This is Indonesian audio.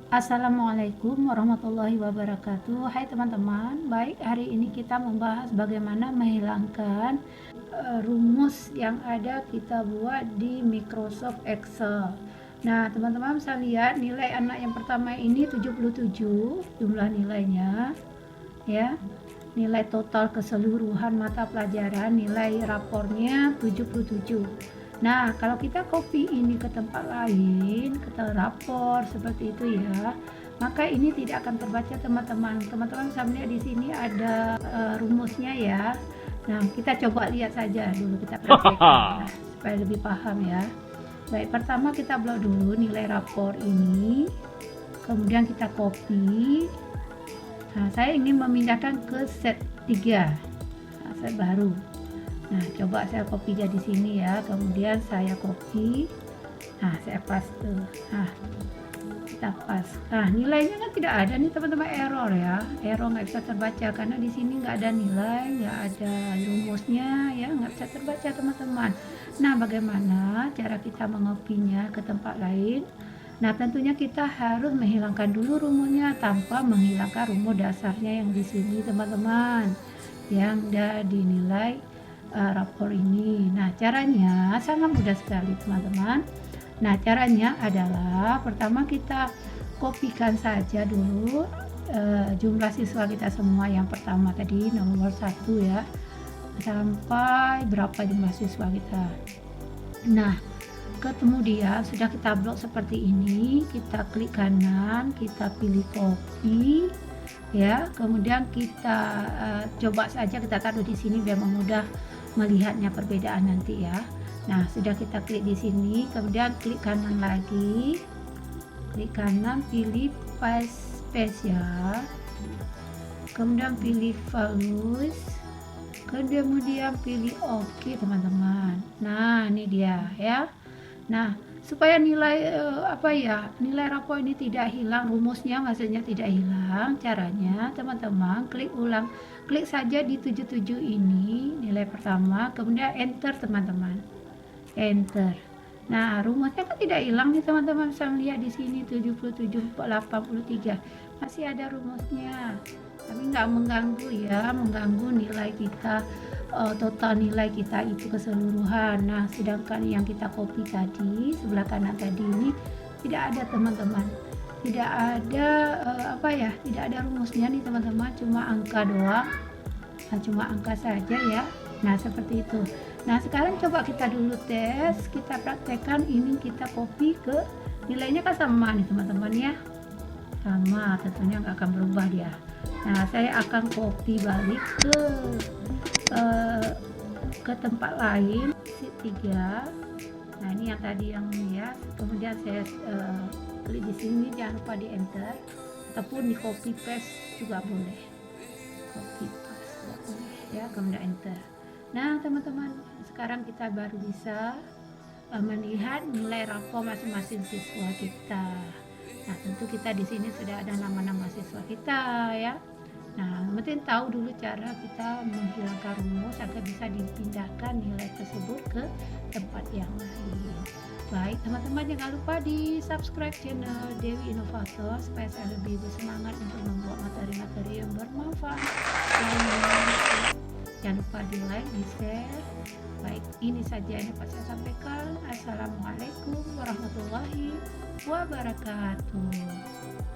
Assalamualaikum warahmatullahi wabarakatuh. Hai teman-teman, baik, hari ini kita membahas bagaimana menghilangkan rumus yang ada kita buat di Microsoft Excel. Nah teman-teman bisa lihat nilai anak yang pertama ini 77 jumlah nilainya ya, nilai total keseluruhan mata pelajaran, nilai rapornya 77. Nah, kalau kita copy ini ke tempat lain, ke rapor seperti itu ya, maka ini tidak akan terbaca teman-teman. Teman-teman bisa melihat di sini ada rumusnya ya. Nah, kita coba lihat saja dulu, kita praktekkan ya, supaya lebih paham ya. Baik, pertama kita blok dulu nilai rapor ini, kemudian kita copy. Nah, saya ingin memindahkan ke set 3, set baru. Nah, coba saya copy dia di sini ya. Kemudian saya copy. Nah, saya paste. Nah, kita paste. Nah, nilainya kan tidak ada nih teman-teman, error ya. Error nggak bisa terbaca karena di sini nggak ada nilai, nggak ada rumusnya ya, nggak bisa terbaca teman-teman. Nah, bagaimana cara kita mengopinya ke tempat lain? Nah, tentunya kita harus menghilangkan dulu rumusnya tanpa menghilangkan rumus dasarnya yang di sini teman-teman, yang ada dinilai rapor ini. Nah, caranya sangat mudah sekali teman-teman. Nah, caranya adalah pertama kita kopikan saja dulu jumlah siswa kita semua yang pertama tadi nomor 1 ya, sampai berapa jumlah siswa kita. Nah, kemudian sudah kita blok seperti ini, kita klik kanan, kita pilih copy ya, kemudian kita coba saja kita taruh di sini biar memudah melihatnya perbedaan nanti ya. Nah, sudah kita klik di sini, kemudian klik kanan lagi, klik kanan, pilih paste spesial, kemudian pilih values, kemudian pilih OK teman-teman. Nah, ini dia ya. Nah, supaya nilai nilai rapor ini tidak hilang, rumusnya maksudnya tidak hilang, caranya teman-teman klik ulang, klik saja di 77 ini nilai pertama, kemudian enter teman-teman, enter. Nah, rumusnya kan tidak hilang nih teman-teman, bisa melihat di sini 77,83 masih ada rumusnya, tapi nggak mengganggu ya, mengganggu nilai kita, total nilai kita itu keseluruhan. Nah, sedangkan yang kita copy tadi sebelah kanan tadi ini tidak ada teman-teman, tidak ada tidak ada rumusnya nih teman-teman, cuma angka doang. Nah, cuma angka saja ya. Nah, seperti itu. Nah, sekarang coba kita dulu tes, kita praktekkan ini, kita copy ke nilainya kan sama nih teman-teman ya, sama, tentunya nggak akan berubah dia. Nah, saya akan copy balik ke tempat lain, sheet 3. Nah, ini yang tadi yang ini ya. Kemudian saya klik di sini, jangan lupa di enter ataupun di copy paste juga boleh. Copy paste juga boleh ya, kemudian enter. Nah, teman-teman, sekarang kita baru bisa melihat nilai rapor masing-masing siswa kita. Nah, tentu kita di sini sudah ada nama-nama siswa kita ya. Nah, penting tahu dulu cara kita menghilangkan rumus agar bisa dipindahkan nilai tersebut ke tempat yang lain. Baik teman-teman, jangan lupa di subscribe channel Dewi Inovator supaya saya lebih bersemangat untuk membuat materi-materi yang bermanfaat. Jangan lupa di like, di share. Baik, ini saja yang dapat saya sampaikan. Assalamualaikum warahmatullahi wabarakatuh.